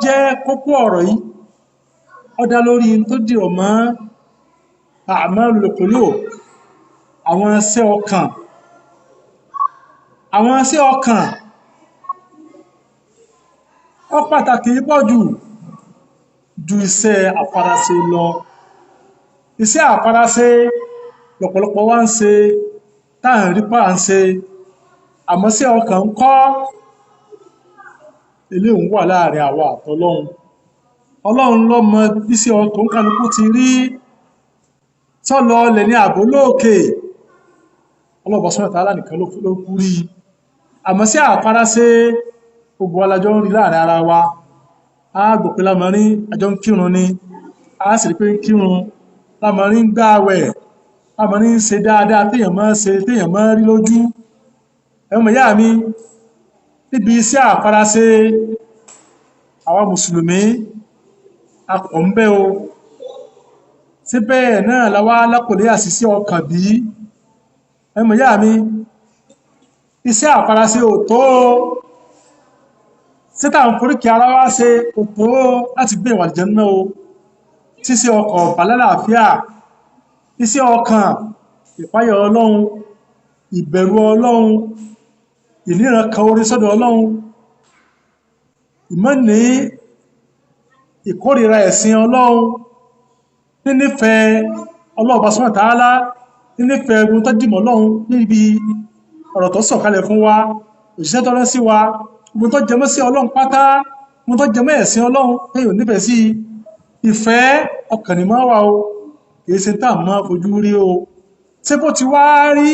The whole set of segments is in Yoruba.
jẹ́ kókó ọ̀rọ̀ yìí ó dá lórí tó dìrọ̀ mọ́ a'malul qulub, àwọn iṣẹ́ ọkàn. Àwọn iṣẹ́ ọkàn ó pàtàkì pọ̀ ju iṣẹ́ àfaraṣe lọ. Iṣẹ́ àfaraṣe lọ́pọ̀lọpọ̀ wa ń ṣe tá à ń rí pa à ń ṣe, àmọ́ iṣẹ́ ọkàn ńkọ́? Eléyìí wà láàrin àwa àtọlọ́hun. Ọlọ́run ló mọ bí iṣẹ́ ọkàn kálukú ti rí, sọ́lọ ọlẹ̀ ní àbò lóòkè. Ọlọ́run subhanahu wa ta'ala nìkan ló kú rí. Àmọ́ sí àfaraṣe gbogbo alájọ́ ń rí láàrin ara wa. A gbọ́ pé lámarín àjọ ń kírun ni, a sì rí pé ń kírun, lámarín ń gbààwẹ̀, lámarín ń ṣe dáadáa téèyàn máa ṣe téèyàn máa rí lójú. Ẹ̀mọ̀ ìyá mi, níbi iṣẹ́ àfaraṣe àwa mùsùlùmí a pọ̀ ń bẹ o. Síbẹ̀ náà la wá lákòólé àṣìṣe ọkàn bí? Ẹ̀mọ̀ ìyá mi, iṣẹ́ àfaraṣe ò tó o. Ṣé tá ń foríkì ara wa ṣe kò tó láti gbé ìwà àlùjánnà o. Ṣíṣe ọkàn ọ̀bà lálàáfíà, iṣẹ́ ọkàn, ìpáyà Ọlọ́run, ìbẹ̀rù Ọlọ́run, ìníran kan orí sọ́dọ̀ Ọlọ́run, ìmọ̀ ní ìkórìíra ẹ̀sìn Ọlọ́run, nínífẹ̀ẹ́ Ọlọ́run subhanahu wa ta'ala, nínífẹ̀ẹ́ ogun tó dìmọ̀ Ọlọ́run níbi ọ̀rọ̀ tó sọ̀kalẹ̀ fún wa, òṣìṣẹ́ tó rán sí wa, ogun tó jẹmọ́ sí Ọlọ́run pátá, ogun tó jẹmọ́ ẹ̀sìn Ọlọ́run téèyàn nífẹ̀ẹ́ sí. Ìfẹ́ ọkàn ni máa wà o, kìí ṣe tá à máa fojú rí o. Ṣé bó ti wá rí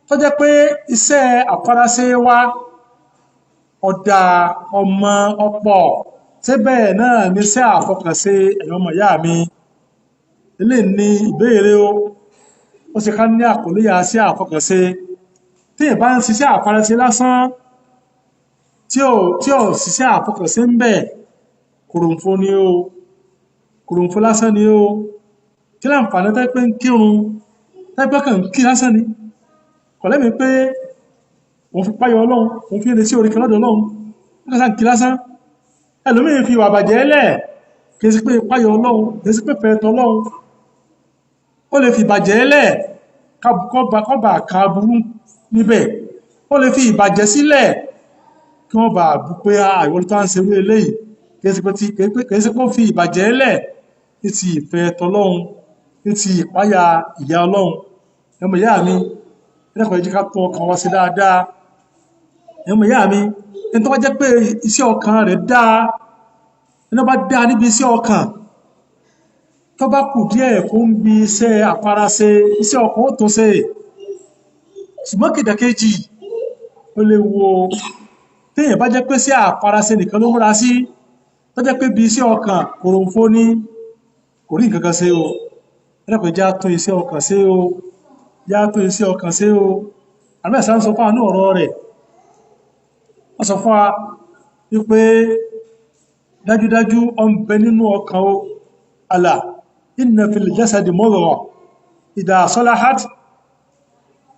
tó jẹ́ pé iṣẹ́ àfaraṣe wa ọ̀dà ọmọ ọ̀pọ̀, ṣé bẹ́ẹ̀ náà ni iṣẹ́ àfọkànṣe ẹ̀yin ọmọ ìyá mi? Eléyìí ni ìbéèrè o. Ó ṣe ká ní àkọlé yà sí àfọkànṣe. Téèyàn bá ń ṣiṣẹ́ àfaraṣe lásán tí ò ṣiṣẹ́ àfọkànṣe ń bẹ, kòròǹfo ni o, kòròǹfo lásán ni o. Kí láǹfààní tẹ́ pé ń kírun, tẹ́ pé kàn ń kí lásán ni? Kọ̀lẹ́mi pé òun fi páyọ Ọlọ́run, òun fi ń retí orí kan lọ́dọ̀ Ọlọ́run, wọ́n kàn sáà ń kí lásán. Ẹlòmíì fi ìwà bàjẹ́ lẹ̀, kìí sí pé páyọ Ọlọ́run, kìí sí pé fẹ́ tọlọ́run. Ó lè fi ìbàjẹ́ lẹ̀ kọ́ba ka burú níbẹ̀. Ó lè fi ìbàjẹ́ sílẹ̀ kí wọ́n bá bú pé ìwọ tó ń ṣe wé eléyìí. Kìí sí pé ó fi ìbàjẹ́ lẹ̀ ní ti ìfẹ́ tọlọ́run, ní ti ìpáyà ìyà Ọlọ́run. Ẹmọ ìyá mi, ẹlẹ́kọ̀ọ́ ẹ jẹ́ ká tún ọkàn wa sí dáadáa. Ẹmọ ìyá mi, ẹni tó bá jẹ́ pé iṣẹ́ ọkàn rẹ̀ dáa, ẹni tó bá dáa níbi iṣẹ́ ọkàn, tó bá kù díẹ̀ fún bí iṣẹ́ àfaraṣe, iṣẹ́ ọkàn ó tún ṣe. Ṣùgbọ́n kìdàkejì ó lè wo téèyàn bá jẹ́ pé sí àfaraṣe nìkan ló múra sí, tó jẹ́ pé bí iṣẹ́ ọkàn kòròǹfó ní, kò rí nǹkan kan ṣe o. Ẹlẹ́kọ̀ọ́ já tún iṣẹ́ ọkàn ṣe o, já tún iṣẹ́ ọkàn ṣe o. Àmẹ́sà ń sọ fún àánú ọ̀rọ̀ rẹ̀. Wọ́n sọ fún wa wípé dájúdájú ó ń bẹ nínú ọkàn o. Alā inna fil jasadi mudghah idha salahat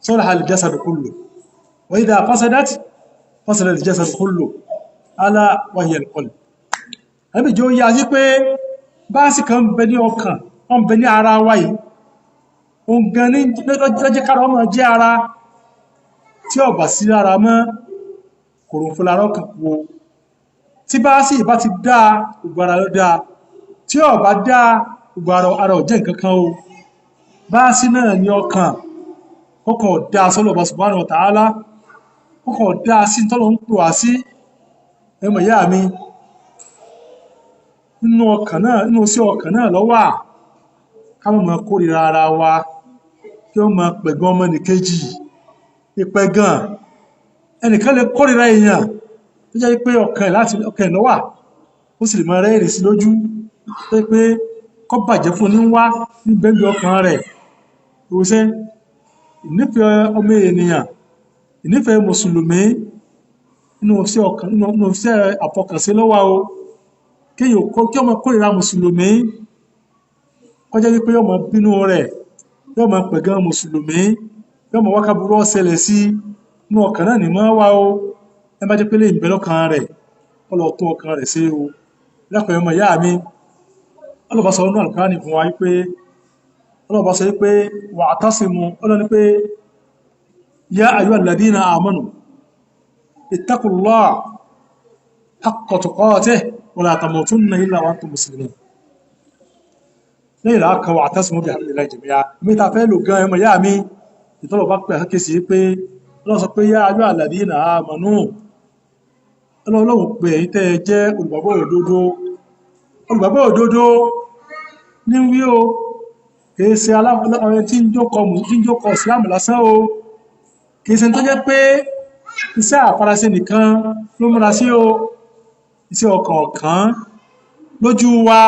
salaha al jasadu kulluh wa idha fasadat fasada al jasadu kulluh alā wa hiya al qalb. Àbí jẹ́ ó yá sí pé báàsì kan bẹ ní ọkàn, ó ń bẹ ní ara wa yìí. Òun gan ní lọ́jẹ́ kára ọmọ jẹ́ ara tí ó bá sí lára mọ́, kòròǹfo lára ọkàn wo. Tí báàsì bá ti dáa, gbogbo ara ló dáa. Tí ó bá dáa, gbogbo ara ò jẹ́ nǹkan kan o. Báàsì náà ní ọkàn, kọ́kàn dáa sọ́lọ̀ subhanahu wa ta'ala, kọ́kàn dáa sí tọ́lọ̀ ń pè wá sí. Ẹmọ ìyá mi, nínú ọkàn náà, nínú sí ọkàn náà ló wà. Ká má máa kórìíra ara wa, kí ó máa pẹ̀gàn ọmọnìkejì. Ìpẹ̀gàn, ẹnìkan lè kórìíra èèyàn tó jẹ́ pé ọkàn ẹ̀ ló wà, ó sì lè máa rẹ́rìn sí lójú tó jẹ́ pé kó bàjẹ́ fún ní wá ní bẹ́ẹ̀bẹ̀ ọkàn rẹ̀. Ìwòsẹ́ ìnífẹ̀ẹ́ ọmọ ènìyàn, ìnífẹ̀ẹ́ mùsùlùmí nínú iṣẹ́ àfọkànṣe ló wà o. Kí ọmọ kórìíra mùsùlùmí, kó jẹ́ wípé yóò máa bínú rẹ̀, yóò máa pẹ̀gàn mùsùlùmí, yóò máa wákà burú ọ̀sẹ̀lẹ̀ sí inú ọkàn náà ní máa wá o. Ẹ má jẹ́ pé lè ń bẹ lọ́kàn rẹ̀, ó lọ tún ọkàn rẹ̀ ṣe o. lẹ́kọ̀ọ́ ọmọ ìyá mi ọlọ́ba sọ nínú Al-Qur'ani fún wa wípé ọlọ́ba sọ wípé wa'tasimu ọlọ́ni pé ya ayyuhal ladhina amanu ittaqullaha haqqa tuqatihi wa la tamutunna illa wa antum muslimun lẹ́yìn ìlàkà wa'tasimu bihablillahi jami'a mi ta fẹ́ lò gan ọmọ ìyá mi ìtọ́lọ̀ bá pẹ̀ kéèsì pé ọlọ́sọ pé ya ayyuhal ladhina amanu ọlọ́run pé èyí tẹ́ jẹ́ olùgbàgbọ́ òdodo ní wí o kìí ṣe aláwọ̀lọ́rin tí ń jókọ̀ ìsìlámù lásán o kìí ṣe tó jẹ́ pé iṣẹ́ àfarasẹ nìkan ló múra sí o iṣẹ́ ọ̀kọ̀ọ̀kan lójú wa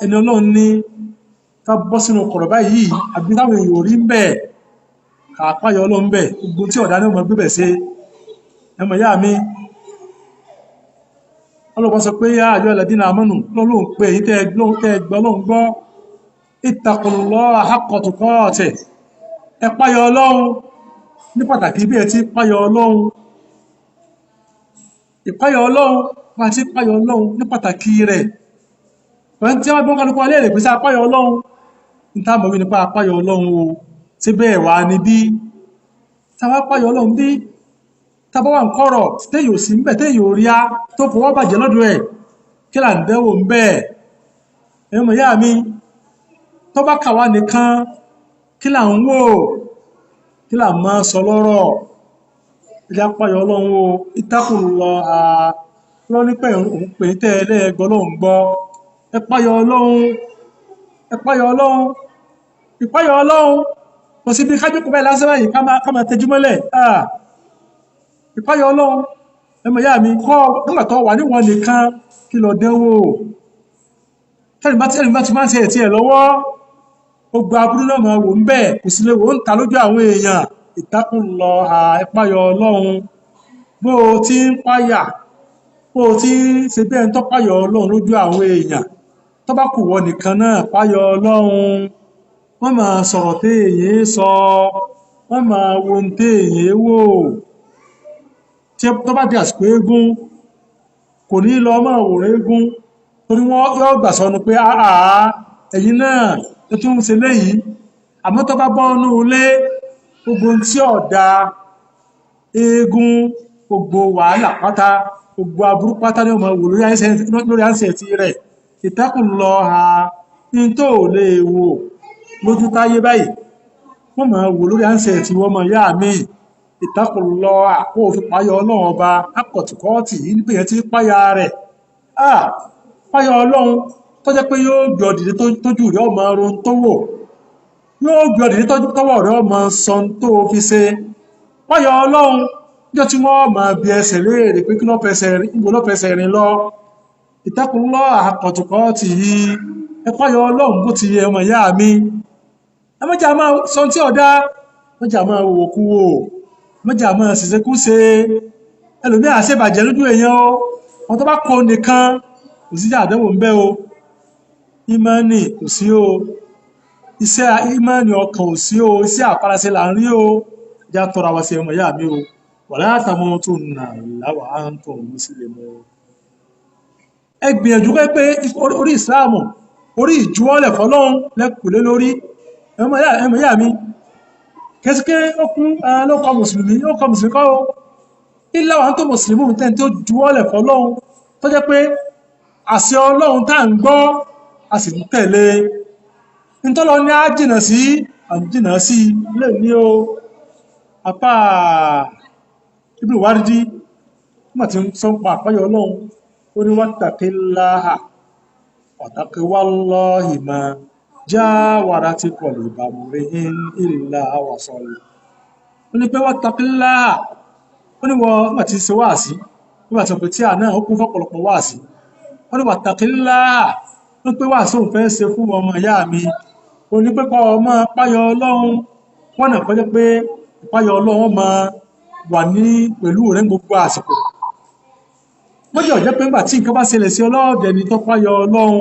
ẹni ọlọ́run ní ká bọ́ sínú kọ̀rọ̀ báyìí àbí táwọn èèyàn rí ń bẹ̀ kàápáyọ ọlọ́run bẹ̀ gbogbo tí ọ̀dá ní ọmọ gbébẹ̀ ṣe ẹmọ ìyá mi ọlọ́pàá sọ pé yá àjọ alladhina amanu lọ́lọ́run pé èyí tẹ́ gbọ́ ọlọ́run gbọ́ ittaqullaha haqqa tuqatihi ẹ páyọ ọlọ́run ní pàtàkì bí ẹ ti páyọ ọlọ́run ìpáyọ ọlọ́run bá ti páyọ ọlọ́run ní pàtàkì rẹ̀ pẹ̀lú tí wọ́n gbọ́n kálukú alẹ́ rẹ̀ pèsè apáyọ ọlọ́run ní táàmù wí nípa apáyọ ọlọ́run o tí bẹ́ẹ̀ wá ní bí táwa páyọ ọlọ́run bí tàbá wà ń kọ́rọ̀ téyò sí ń bẹ̀ téyò rí á tó fọwọ́ bàjẹ́ lọ́dọ̀ ẹ̀ kí là ń dẹ́wò ń bẹ̀ ẹ̀mọ̀ ìyá mi tó bá kàwá nìkan kí là ń wò kí là máa sọ lọ́rọ̀ ilé apáyọ ọlọ́run o ittaqullaha lọ́ ní pé òun pè é tẹ́lẹ̀ ẹgbọ́ lọ́hùn gbọ́ ẹ páyọ ọlọ́run ẹ páyọ ọlọ́run ìpáyọ ọlọ́run kò sí bí kájókòó báyìí lásán báyìí ká máa tẹjú mọ́lẹ̀ ìpáyọ ọlọ́run ẹmọ ìyá mi kọ́ nígbàtọ́ wà níwọ̀n nìkan kí lọ dẹ́wò tẹ́lì bá ti máa ń ṣe ẹ̀tí ẹ̀ lọ́wọ́ ó gba abúrú náà máa wò ń bẹ̀ kò sí lè wò ń ta lójú àwọn èèyàn ittaqullaha ìpáyọ ọlọ́run bó o ti ń páyà bó o ti ń ṣe bẹ́ẹ̀ ń tọ́páyọ ọlọ́run lójú àwọn èèyàn tó bá kù wọ nìkan náà páyọ ọlọ́run wọ́n máa sọ̀rọ̀ téèyàn sọ wọ́n máa wo ohun téèyàn wò tí tó bá di àsìkò eégún kò ní lọ máa wòrán eégún torí wọ́n yọ́ gbà sọnù pé àà ẹ̀yin náà tó tún ń ṣe léyìí àmọ́ tó bá bọ́ inú ilé gbogbo tí ọ̀dà eégún gbogbo wàhálà pátá gbogbo aburú pátá ní ọmọ wò lórí àǹsẹ̀tì rẹ̀ ittaqullaha ní tó lè wò lójú táyé báyìí wọ́n máa wò lórí àǹsẹ̀tì wọ́n mọ̀ yá mi ittaqullaha kó o fi páyọ ọlọ́run ọba akọ̀tùkọ́ọ̀tì yìí nípa èyàn tí páyà rẹ̀ páyọ ọlọ́run tó jẹ́ pé yóò gbé ọdìdí tójú rẹ̀ ọmọ ọrùn tó wò yóò gbé ọdìdí tọ́wọ́ rẹ̀ ọmọ sọ tó fi ṣe páyọ ọlọ́run níjọ́ tí wọ́n máa bi ẹsẹ̀ léèrè pé kí ló fẹsẹ̀ rìn lọ ittaqullaha akọ̀tùkọ́ọ̀tì yìí ẹ páyọ ọlọ́run bó ti yẹ ọmọ ìyá mi ẹ mọ́jà máa sọ tí ọ̀dá mọ́jà máa wò kú wò mọ́jà máa ṣìṣẹ́kú ṣe ẹlòmí àṣẹ́bàjẹ́ lójú èèyàn o wọn tó bá kó nìkan kò sí àdánwò ń bẹ o ìmánì kò sí o iṣẹ́ ìmánì ọkàn ò sí o iṣẹ́ àfarasẹ là ń rí o já tọrọ àwọn sí ọmọ ìyá mi o wala tamutunna illa wa antum muslimun ẹ gbìyànjú pé orí ìsìláàmù orí ìjuwọ́lẹ̀ fọlọ́run lẹ́kùlé lórí ẹmọ ìyá mi kẹsíkẹ́ ọkùn lọ́kọ̀ mùsùlùmí kọ́ o illa wa antum muslimun tẹ́ tó juwọ́lẹ̀ fọlọ́run tó jẹ́ pé àṣẹ ọlọ́run tá ń gbọ́ a sì ń tẹ̀lé nítọ́lọ ní á jìnà sí àjìnà sí lè ní o apá Ibn Wardi nígbà tí ń sọ pa àpáyọ ọlọ́run ó ní wattaqillaha wattaqiwallahi ma jawarati qalba mri'in illa wasal ó ní pé wattaqillaha ó ní wọ́n nígbà tí ṣe wáàsí nígbà tí ó pè tí à náà ó kún fọ́pọ̀lọpọ̀ wáàsí ó ní wattaqillaha ó pé wáàsí òun fẹ́ ṣe fún ọmọ ìyá mi ó ní pé kọ́ ọmọ páyọ ọlọ́run wọ́n nà pẹ́ pé ìpáyọ ọlọ́run máa wà ní pẹ̀lú rẹ̀ gbogbo àsìkò wọ́n jẹ́ ọ̀jẹ́ pé ńgbà tí nǹkan bá ṣẹlẹ̀ sí ọlọ́ọ̀dẹ̀ ni tó páyọ ọlọ́run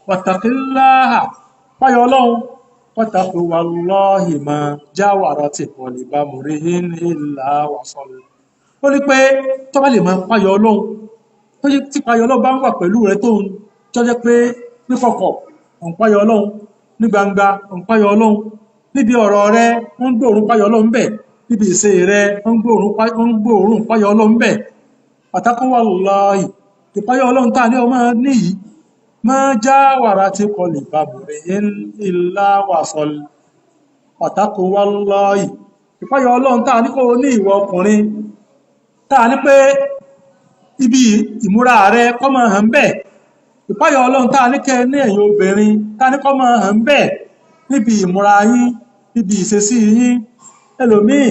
wattaqillaha páyọ ọlọ́run wattaqiwallahi ma jawarati qalba mri'in illa wasal ó ní pé tó bá lè máa páyọ ọlọ́run tó yí tí páyọ ọlọ́run bá ń wà pẹ̀lú rẹ̀ tó jẹ́ pé níkọ̀kọ̀ ò ń páyọ ọlọ́run, ní gbangba ò ń páyọ ọlọ́run, níbi ọ̀rọ̀ rẹ wọ́n ń gbóòórùn páyọ ọlọ́run bẹ̀, níbi ìṣe rẹ wọ́n ń gbóòórùn páyọ ọlọ́run bẹ̀. Wattaqullahi, ìpáyọ ọlọ́run tá ní ọmọ níyìí ma jawarat qalba mri'in illa wasal. Wattaqullahi, ìpáyọ ọlọ́run tá ní kó ní ìwọ ọkùnrin, tá ní pé ibi ìmúra rẹ kó máa hàn bẹ́ẹ̀. Ìpáyọ ọlọ́run tá ní kẹ́ ní ẹ̀yin obìnrin tá ní kó máa hàn bẹ́ẹ̀ níbi ìmúra yín, níbi ìṣesí yín. Ẹlòmíì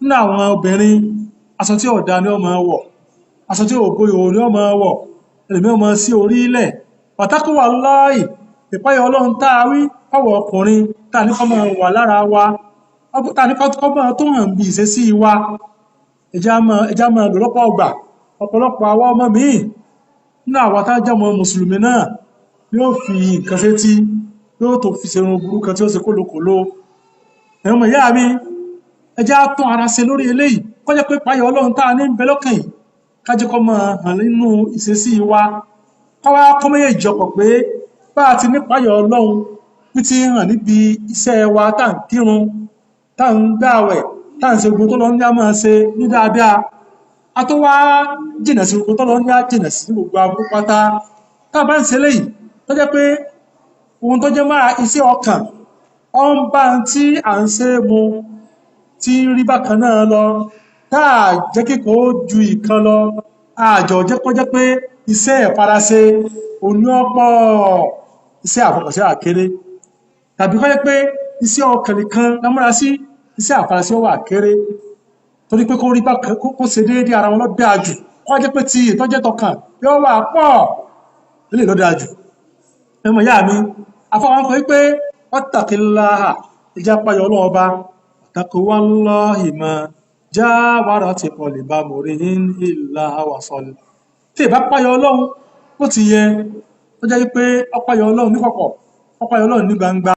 nínú àwọn obìnrin aṣọ tí ó dáa ni ó máa wọ̀, aṣọ tí ò bóyò ni ó máa wọ̀, ẹlòmíì ó máa sí orí ilẹ̀. Wattaqullahi, ìpáyọ ọlọ́run tá wí fáwọn ọkùnrin tá ní kó máa wà lára wa, tá ní kó máa tó hàn bí ìṣesí wa. Ẹjá máa lò lọ́pọ̀ ọgbà. Ọ̀pọ̀lọpọ̀ àwọn ọmọ míì nínú àwọn tá jẹ́ ọmọ mùsùlùmí náà yóò fi nǹkan sétí, yóò tó fi ṣe irun burúkú tí ó ṣe kólokòló. Ẹ̀yin ọmọ ìyá mi, ẹjá tún ara ṣe lórí eléyìí, kó jẹ́ pé ìpáyọ ọlọ́run tá ní ń bẹ lọ́kàn yìí ká jẹ́ kó máa hàn nínú ìṣesí wa. Káwá kó méjèèjì ọ̀pọ̀ pé bá a ti nípáyọ ọlọ́run bí ti hàn níbi iṣẹ́ wa tá ń kírun, tá ń gbààwẹ̀, tá ń ṣe gbogbo tó lọ ní a máa ṣe ní dáadáa. A tó wá jìnà sí gbogbo tó lọ ní a jìnà sí gbogbo aburú pátá. Tá bá ń ṣe léyìí tó jẹ́ pé ohun tó jẹ́ máa iṣẹ́ ọkàn ọ ń bá tí à ń ṣe mu tí ń rí bákan náà lọ, táà jẹ́ kíkọ́ ó ju ìkan lọ, àjọ jẹ́ kó jẹ́ pé iṣẹ́ ìfaraṣe oní ọ̀pọ̀, iṣẹ́ àfọkànṣe àkéré, tàbí kó jẹ́ pé iṣẹ́ ọkàn nìkan lámúra sí, iṣẹ́ àfaraṣe wà kéré. Torí pé kó rí bákan kó ṣe déédé ara wọn ló dáa jù, kó jẹ́ pé ti ìtọ́jẹ́ tọkàn yóò wà pọ̀ lè ló dáa jù. Ẹmọ ìyá mi, afọwọ́n kọ́ wípé wattaqillaha, ìjà páyọ ọlọ́run ọba. Wattaqullahi ma jawarat qalba mri'in illa wasal. Tí ìbá páyọ ọlọ́run bó ti yẹ, ó jẹ́ wípé ó páyọ ọlọ́run níkọ̀kọ̀, ó páyọ ọlọ́run ní gbangba.